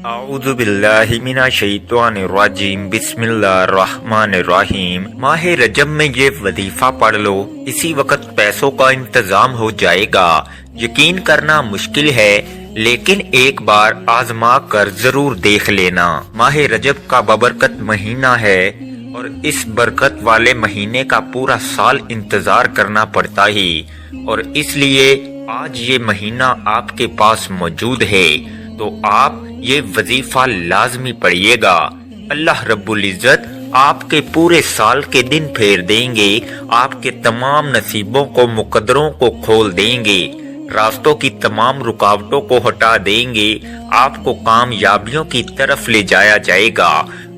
اعوذ باللہ من الشیطان الرجیم بسم اللہ الرحمن الرحیم۔ ماہ رجب میں یہ وظیفہ پڑھ لو، اسی وقت پیسوں کا انتظام ہو جائے گا۔ یقین کرنا مشکل ہے لیکن ایک بار آزما کر ضرور دیکھ لینا۔ ماہ رجب کا بابرکت مہینہ ہے اور اس برکت والے مہینے کا پورا سال انتظار کرنا پڑتا ہے، اور اس لیے آج یہ مہینہ آپ کے پاس موجود ہے تو آپ یہ وظیفہ لازمی پڑھیے گا۔ اللہ رب العزت آپ کے پورے سال کے دن پھیر دیں گے، آپ کے تمام نصیبوں کو مقدروں کو کھول دیں گے، راستوں کی تمام رکاوٹوں کو ہٹا دیں گے، آپ کو کامیابیوں کی طرف لے جایا جائے گا۔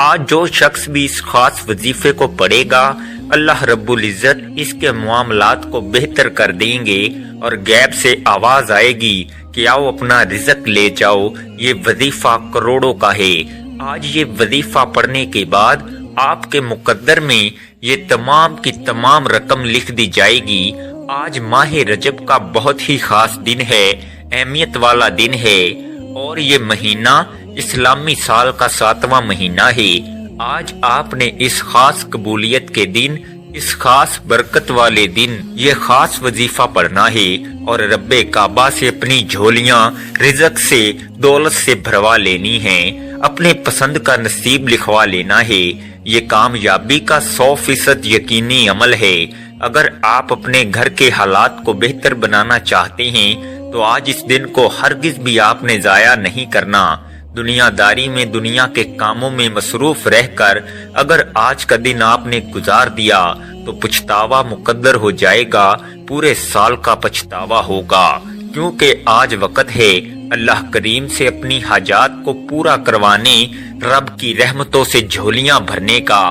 آج جو شخص بھی اس خاص وظیفے کو پڑھے گا، اللہ رب العزت اس کے معاملات کو بہتر کر دیں گے، اور غیب سے آواز آئے گی کہ آؤ اپنا رزق لے جاؤ۔ یہ وظیفہ کروڑوں کا ہے۔ آج یہ وظیفہ پڑھنے کے بعد آپ کے مقدر میں یہ تمام کی تمام رقم لکھ دی جائے گی۔ آج ماہ رجب کا بہت ہی خاص دن ہے، اہمیت والا دن ہے، اور یہ مہینہ اسلامی سال کا 7واں مہینہ ہے۔ آج آپ نے اس خاص قبولیت کے دن، اس خاص برکت والے دن یہ خاص وظیفہ پڑھنا ہے، اور رب کعبہ سے اپنی جھولیاں رزق سے، دولت سے بھروا لینی ہیں، اپنے پسند کا نصیب لکھوا لینا ہے۔ یہ کامیابی کا 100% یقینی عمل ہے۔ اگر آپ اپنے گھر کے حالات کو بہتر بنانا چاہتے ہیں تو آج اس دن کو ہرگز بھی آپ نے ضائع نہیں کرنا۔ دنیا داری میں، دنیا کے کاموں میں مصروف رہ کر اگر آج کا دن آپ نے گزار دیا تو پچھتاوا مقدر ہو جائے گا، پورے سال کا پچھتاوا ہوگا، کیونکہ آج وقت ہے اللہ کریم سے اپنی حاجات کو پورا کروانے، رب کی رحمتوں سے جھولیاں بھرنے کا۔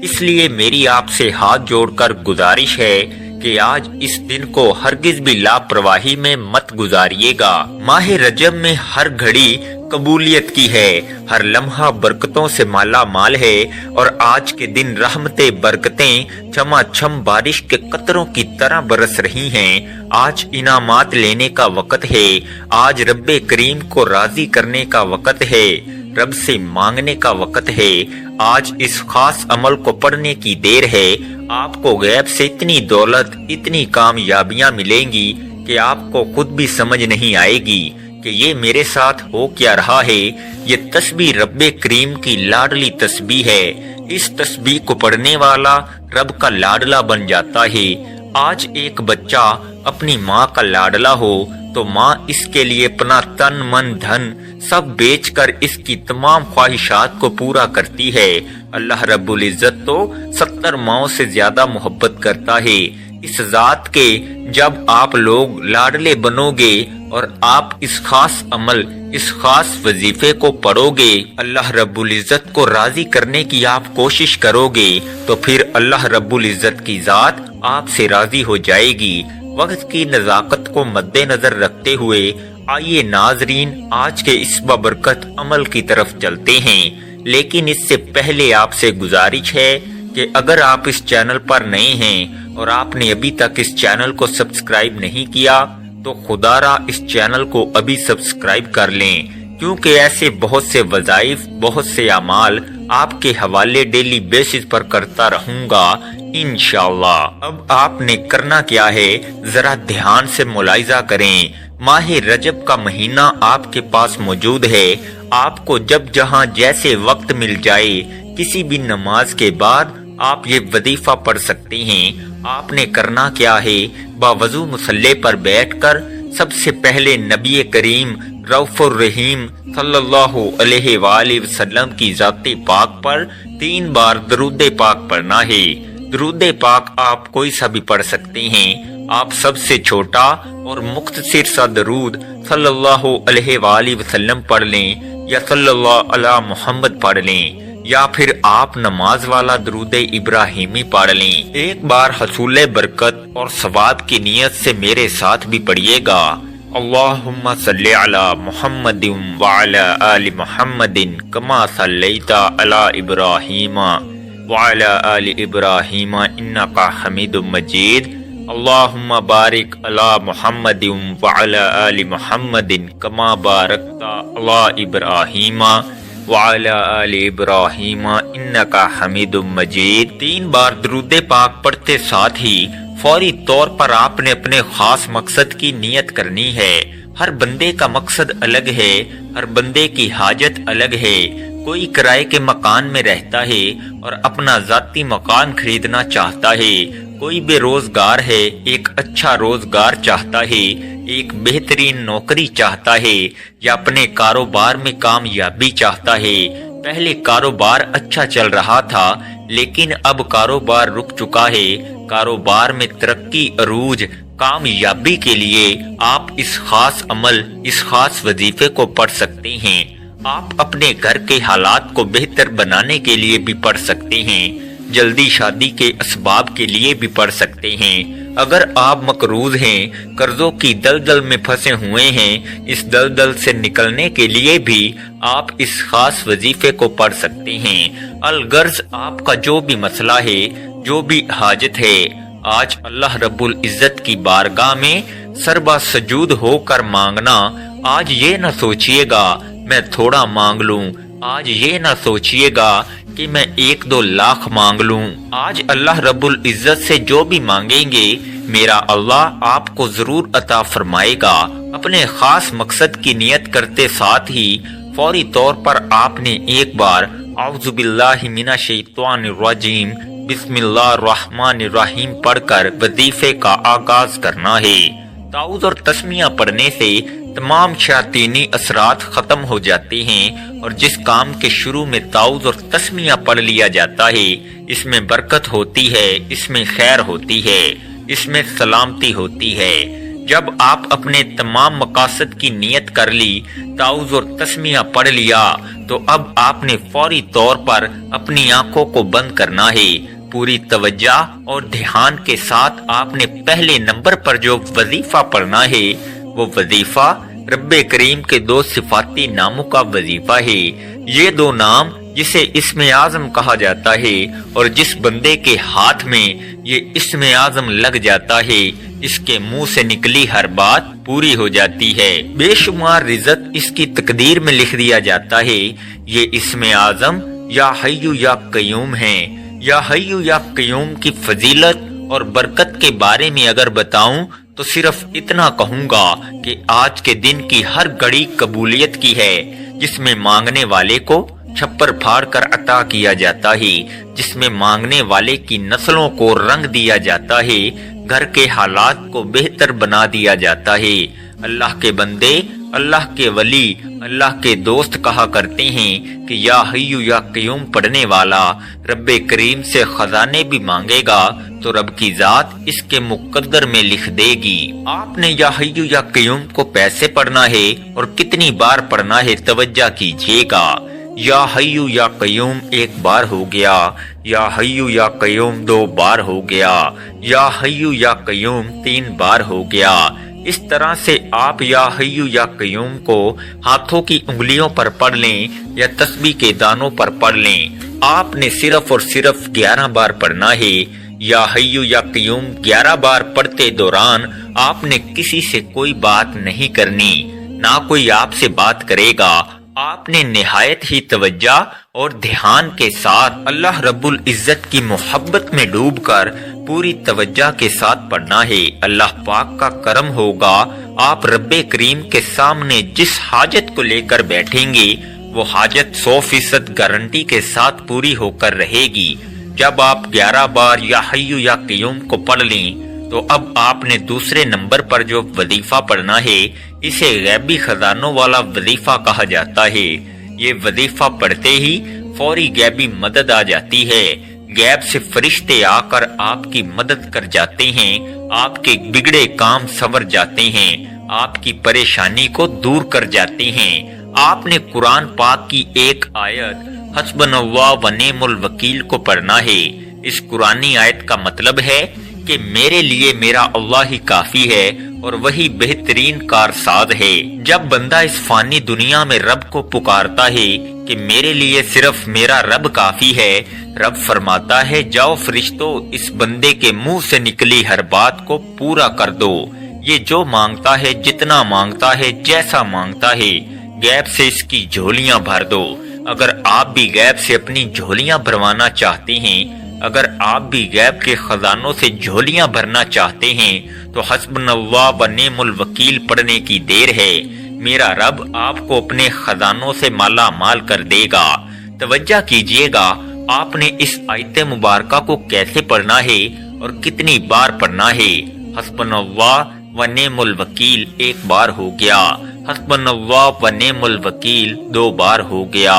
اس لیے میری آپ سے ہاتھ جوڑ کر گزارش ہے کہ آج اس دن کو ہرگز بھی لاپرواہی میں مت گزاریے گا۔ ماہ رجب میں ہر گھڑی قبولیت کی ہے، ہر لمحہ برکتوں سے مالا مال ہے، اور آج کے دن رحمتیں، برکتیں چھما چھم بارش کے قطروں کی طرح برس رہی ہیں۔ آج انعامات لینے کا وقت ہے، آج رب کریم کو راضی کرنے کا وقت ہے، رب سے مانگنے کا وقت ہے۔ آج اس خاص عمل کو پڑھنے کی دیر ہے۔ آپ کو غیب سے اتنی دولت، اتنی کامیابیاں ملیں گی کہ آپ کو خود بھی سمجھ نہیں آئے گی کہ یہ میرے ساتھ ہو کیا رہا ہے۔ یہ تسبیح رب کریم کی لاڈلی تسبیح ہے۔ اس تسبیح کو پڑھنے والا رب کا لاڈلا بن جاتا ہے۔ آج ایک بچہ اپنی ماں کا لاڈلا ہو تو ماں اس کے لیے اپنا تن من دھن سب بیچ کر اس کی تمام خواہشات کو پورا کرتی ہے۔ اللہ رب العزت تو 70 ماؤں سے زیادہ محبت کرتا ہے۔ اس ذات کے جب آپ لوگ لاڈلے بنو گے اور آپ اس خاص عمل، اس خاص وظیفے کو پڑھو گے، اللہ رب العزت کو راضی کرنے کی آپ کوشش کرو گے، تو پھر اللہ رب العزت کی ذات آپ سے راضی ہو جائے گی۔ وقت کی نزاکت کو مد نظر رکھتے ہوئے آئیے ناظرین آج کے اس بابرکت عمل کی طرف چلتے ہیں، لیکن اس سے پہلے آپ سے گزارش ہے کہ اگر آپ اس چینل پر نئے ہیں اور آپ نے ابھی تک اس چینل کو سبسکرائب نہیں کیا تو خدا را اس چینل کو ابھی سبسکرائب کر لیں، کیونکہ ایسے بہت سے وظائف، بہت سے اعمال آپ کے حوالے ڈیلی بیسس پر کرتا رہوں گا انشاءاللہ۔ اب آپ نے کرنا کیا ہے، ذرا دھیان سے ملاحظہ کریں۔ ماہ رجب کا مہینہ آپ کے پاس موجود ہے۔ آپ کو جب جہاں جیسے وقت مل جائے، کسی بھی نماز کے بعد آپ یہ وظیفہ پڑھ سکتے ہیں۔ آپ نے کرنا کیا ہے، باوضو مصلی پر بیٹھ کر سب سے پہلے نبی کریم رؤوف الرحیم صلی اللہ علیہ وآلہ وسلم کی ذات پاک پر 3 بار درود پاک پڑھنا ہے۔ درود پاک آپ کوئی سا بھی پڑھ سکتے ہیں۔ آپ سب سے چھوٹا اور مختصر سا درود صلی اللہ علیہ وآلہ وسلم پڑھ لیں، یا صلی اللہ علی محمد پڑھ لیں، یا پھر آپ نماز والا درود ابراہیمی پڑھ لیں۔ ایک بار حصول برکت اور ثواب کی نیت سے میرے ساتھ بھی پڑھیے گا۔ اللہم صلی علی محمد وعلی آل محمد کما صلیت علی ابراہیم وعلی آل ابراہیم انکا حمید مجید۔ اللہم بارک علی محمد وعلی آل محمد کما بارکت علی ابراہیم وعلی آل ابراہیم انکا حمید مجید۔ 3 بار درود پاک پڑھتے ساتھ ہی فوری طور پر آپ نے اپنے خاص مقصد کی نیت کرنی ہے۔ ہر بندے کا مقصد الگ ہے، ہر بندے کی حاجت الگ ہے۔ کوئی کرائے کے مکان میں رہتا ہے اور اپنا ذاتی مکان خریدنا چاہتا ہے، کوئی بے روزگار ہے، ایک اچھا روزگار چاہتا ہے، ایک بہترین نوکری چاہتا ہے، یا اپنے کاروبار میں کامیابی چاہتا ہے۔ پہلے کاروبار اچھا چل رہا تھا لیکن اب کاروبار رک چکا ہے۔ کاروبار میں ترقی، عروج، کامیابی کے لیے آپ اس خاص عمل، اس خاص وظیفے کو پڑھ سکتے ہیں۔ آپ اپنے گھر کے حالات کو بہتر بنانے کے لیے بھی پڑھ سکتے ہیں، جلدی شادی کے اسباب کے لیے بھی پڑھ سکتے ہیں۔ اگر آپ مقروض ہیں، قرضوں کی دلدل میں پھنسے ہوئے ہیں، اس دلدل سے نکلنے کے لیے بھی آپ اس خاص وظیفے کو پڑھ سکتے ہیں۔ الغرض آپ کا جو بھی مسئلہ ہے، جو بھی حاجت ہے، آج اللہ رب العزت کی بارگاہ میں سربا سجود ہو کر مانگنا۔ آج یہ نہ سوچئے گا میں تھوڑا مانگ لوں، آج یہ نہ سوچئے گا کہ میں 1-2 لاکھ مانگ لوں۔ آج اللہ رب العزت سے جو بھی مانگیں گے میرا اللہ آپ کو ضرور عطا فرمائے گا۔ اپنے خاص مقصد کی نیت کرتے ساتھ ہی فوری طور پر آپ نے ایک بار اعوذ باللہ من الشیطان الرجیم بسم اللہ الرحمن الرحیم پڑھ کر وظیفے کا آغاز کرنا ہے۔ تعوذ اور تسمیہ پڑھنے سے تمام شیاطینی اثرات ختم ہو جاتے ہیں، اور جس کام کے شروع میں تعوذ اور تسمیہ پڑھ لیا جاتا ہے اس میں برکت ہوتی ہے، اس میں خیر ہوتی ہے، اس میں سلامتی ہوتی ہے۔ جب آپ اپنے تمام مقاصد کی نیت کر لی، تعوذ اور تسمیہ پڑھ لیا، تو اب آپ نے فوری طور پر اپنی آنکھوں کو بند کرنا ہے۔ پوری توجہ اور دھیان کے ساتھ آپ نے پہلے نمبر پر جو وظیفہ پڑھنا ہے وہ وظیفہ رب کریم کے 2 صفاتی ناموں کا وظیفہ ہے۔ یہ 2 نام جسے اسم اعظم کہا جاتا ہے، اور جس بندے کے ہاتھ میں یہ اسم اعظم لگ جاتا ہے اس کے منہ سے نکلی ہر بات پوری ہو جاتی ہے، بے شمار رزق اس کی تقدیر میں لکھ دیا جاتا ہے۔ یہ اسم اعظم یا حی یا قیوم ہے۔ یا حی یا قیوم کی فضیلت اور برکت کے بارے میں اگر بتاؤں تو صرف اتنا کہوں گا کہ آج کے دن کی ہر گھڑی قبولیت کی ہے، جس میں مانگنے والے کو چھپر پھاڑ کر عطا کیا جاتا ہے، جس میں مانگنے والے کی نسلوں کو رنگ دیا جاتا ہے، گھر کے حالات کو بہتر بنا دیا جاتا ہے۔ اللہ کے بندے، اللہ کے ولی، اللہ کے دوست کہا کرتے ہیں کہ یا حی یا قیوم پڑھنے والا رب کریم سے خزانے بھی مانگے گا تو رب کی ذات اس کے مقدر میں لکھ دے گی۔ آپ نے یا حی یا قیوم کو پیسے پڑھنا ہے اور کتنی بار پڑھنا ہے توجہ کیجیے گا۔ یا حی یا قیوم 1 بار ہو گیا، یا حی یا قیوم 2 بار ہو گیا، یا حی یا قیوم 3 بار ہو گیا۔ اس طرح سے آپ یا حی یا قیوم کو ہاتھوں کی انگلیوں پر پڑھ لیں یا تسبیح کے دانوں پر پڑھ لیں۔ آپ نے صرف اور صرف 11 بار پڑھنا ہے۔ یا حی یا قیوم 11 بار پڑھتے دوران آپ نے کسی سے کوئی بات نہیں کرنی، نہ کوئی آپ سے بات کرے گا۔ آپ نے نہایت ہی توجہ اور دھیان کے ساتھ اللہ رب العزت کی محبت میں ڈوب کر پوری توجہ کے ساتھ پڑھنا ہے۔ اللہ پاک کا کرم ہوگا، آپ رب کریم کے سامنے جس حاجت کو لے کر بیٹھیں گے وہ حاجت 100% گارنٹی کے ساتھ پوری ہو کر رہے گی۔ جب آپ 11 بار یا حی یا قیوم کو پڑھ لیں تو اب آپ نے دوسرے نمبر پر جو وظیفہ پڑھنا ہے اسے غیبی خزانوں والا وظیفہ کہا جاتا ہے۔ یہ وظیفہ پڑھتے ہی فوری غیبی مدد آ جاتی ہے، غیب سے فرشتے آ کر آپ کی مدد کر جاتے ہیں، آپ کے بگڑے کام سنور جاتے ہیں، آپ کی پریشانی کو دور کر جاتے ہیں۔ آپ نے قرآن پاک کی ایک آیت حسبنا اللہ و نعم الوکیل کو پڑھنا ہے۔ اس قرآنی آیت کا مطلب ہے کہ میرے لیے میرا اللہ ہی کافی ہے اور وہی بہترین کارساز ہے۔ جب بندہ اس فانی دنیا میں رب کو پکارتا ہے کہ میرے لیے صرف میرا رب کافی ہے، رب فرماتا ہے جاؤ فرشتوں اس بندے کے منہ سے نکلی ہر بات کو پورا کر دو، یہ جو مانگتا ہے جتنا مانگتا ہے جیسا مانگتا ہے غیب سے اس کی جھولیاں بھر دو۔ اگر آپ بھی غیب سے اپنی جھولیاں بھروانا چاہتے ہیں، اگر آپ بھی غیب کے خزانوں سے جھولیاں بھرنا چاہتے ہیں تو حسبنا اللہ و نعم الوکیل پڑھنے کی دیر ہے۔ میرا رب آپ کو اپنے خزانوں سے مالا مال کر دے گا۔ توجہ کیجئے گا آپ نے اس آیت مبارکہ کو کیسے پڑھنا ہے اور کتنی بار پڑھنا ہے۔ حسبنا اللہ و نعم الوکیل ایک بار ہو گیا، حسبنا اللہ و نعم الوکیل 2 بار ہو گیا،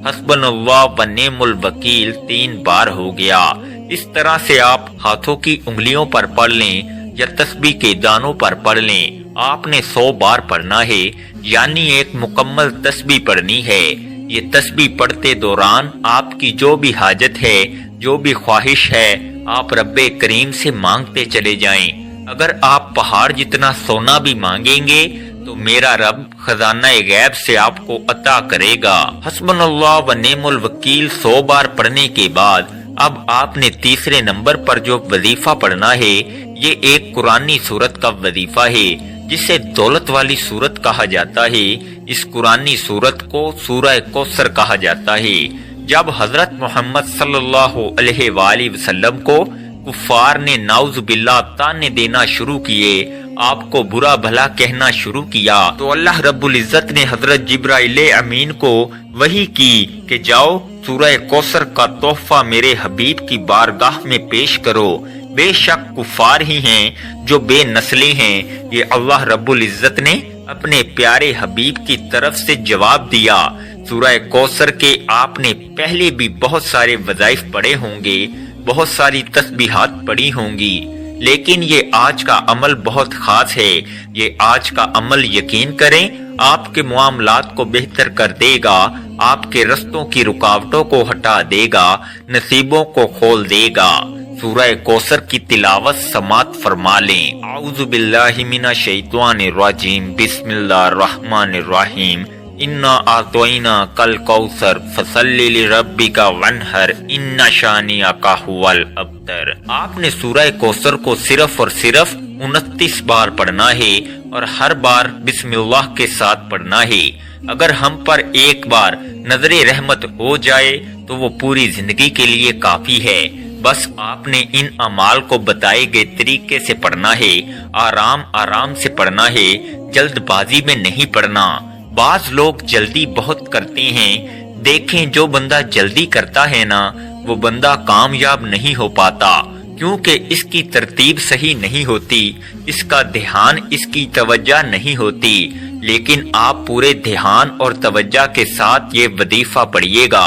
حسبنا اللہ و نعم الوکیل 3 بار ہو گیا۔ اس طرح سے آپ ہاتھوں کی انگلیوں پر پڑھ لیں یا تسبیح کے دانوں پر پڑھ لیں۔ آپ نے 100 بار پڑھنا ہے، یعنی ایک مکمل تسبیح پڑھنی ہے۔ یہ تسبیح پڑھتے دوران آپ کی جو بھی حاجت ہے، جو بھی خواہش ہے، آپ رب کریم سے مانگتے چلے جائیں۔ اگر آپ پہاڑ جتنا سونا بھی مانگیں گے تو میرا رب خزانہ غیب سے آپ کو عطا کرے گا۔ حسبنا اللہ و نعم الوکیل 100 بار پڑھنے کے بعد اب آپ نے تیسرے نمبر پر جو وظیفہ پڑھنا ہے، یہ ایک قرآنی سورت کا وظیفہ ہے جسے دولت والی سورت کہا جاتا ہے۔ اس قرآنی سورت کو سورہ کوثر کہا جاتا ہے۔ جب حضرت محمد صلی اللہ علیہ وآلہ وسلم کو کفار نے نعوذ باللہ تانے دینا شروع کیے، آپ کو برا بھلا کہنا شروع کیا، تو اللہ رب العزت نے حضرت جبرائیل امین کو وحی کی کہ جاؤ سورہ کوثر کا تحفہ میرے حبیب کی بارگاہ میں پیش کرو۔ بے شک کفار ہی ہیں جو بے نسلی ہیں، یہ اللہ رب العزت نے اپنے پیارے حبیب کی طرف سے جواب دیا۔ سورہ کوثر کے آپ نے پہلے بھی بہت سارے وظائف پڑھے ہوں گے، بہت ساری تسبیحات پڑھی ہوں گی، لیکن یہ آج کا عمل بہت خاص ہے۔ یہ آج کا عمل یقین کریں آپ کے معاملات کو بہتر کر دے گا، آپ کے رستوں کی رکاوٹوں کو ہٹا دے گا، نصیبوں کو کھول دے گا۔ سورہ کوثر کی تلاوت سماعت فرما لیں۔ اعوذ باللہ من الشیطان الرجیم، بسم اللہ الرحمن الرحیم۔ انا اعطیناک الکوثر فصلی لربک وانحر ان شانئک ھو الابتر۔ آپ نے سورہ کوثر کو صرف اور صرف 29 بار پڑھنا ہے اور ہر بار بسم اللہ کے ساتھ پڑھنا ہے۔ اگر ہم پر ایک بار نظر رحمت ہو جائے تو وہ پوری زندگی کے لیے کافی ہے۔ بس آپ نے ان اعمال کو بتائے گئے طریقے سے پڑھنا ہے، آرام آرام سے پڑھنا ہے، جلد بازی میں نہیں پڑھنا۔ بعض لوگ جلدی بہت کرتے ہیں، دیکھیں جو بندہ جلدی کرتا ہے نا وہ بندہ کامیاب نہیں ہو پاتا، کیونکہ اس کی ترتیب صحیح نہیں ہوتی، اس کا دھیان، اس کی توجہ نہیں ہوتی۔ لیکن آپ پورے دھیان اور توجہ کے ساتھ یہ وظیفہ پڑھیے گا۔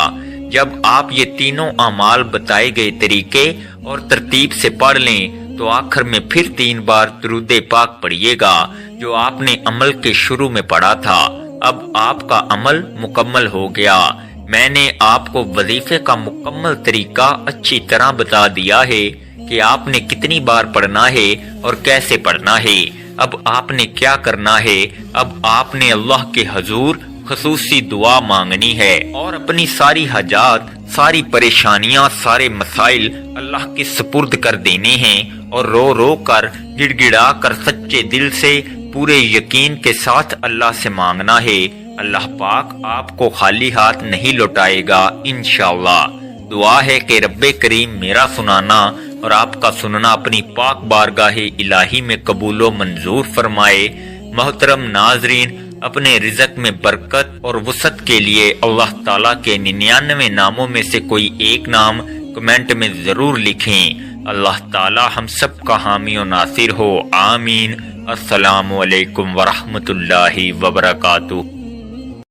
جب آپ یہ تینوں اعمال بتائے گئے طریقے اور ترتیب سے پڑھ لیں تو آخر میں پھر 3 بار درود پاک پڑھیے گا جو آپ نے عمل کے شروع میں پڑھا تھا۔ اب آپ کا عمل مکمل ہو گیا۔ میں نے آپ کو وظیفے کا مکمل طریقہ اچھی طرح بتا دیا ہے کہ آپ نے کتنی بار پڑھنا ہے اور کیسے پڑھنا ہے۔ اب آپ نے کیا کرنا ہے؟ اب آپ نے اللہ کے حضور خصوصی دعا مانگنی ہے اور اپنی ساری حاجات، ساری پریشانیاں، سارے مسائل اللہ کے سپرد کر دینے ہیں اور رو رو کر، گڑ گڑا کر، سچے دل سے، پورے یقین کے ساتھ اللہ سے مانگنا ہے۔ اللہ پاک آپ کو خالی ہاتھ نہیں لوٹائے گا انشاءاللہ۔ دعا ہے کہ رب کریم میرا سنانا اور آپ کا سننا اپنی پاک بارگاہ الہی میں قبول و منظور فرمائے۔ محترم ناظرین، اپنے رزق میں برکت اور وسعت کے لیے اللہ تعالیٰ کے 99 ناموں میں سے کوئی ایک نام کمنٹ میں ضرور لکھیں۔ اللہ تعالیٰ ہم سب کا حامی و ناصر ہو، آمین۔ السلام علیکم ورحمۃ اللہ وبرکاتہ۔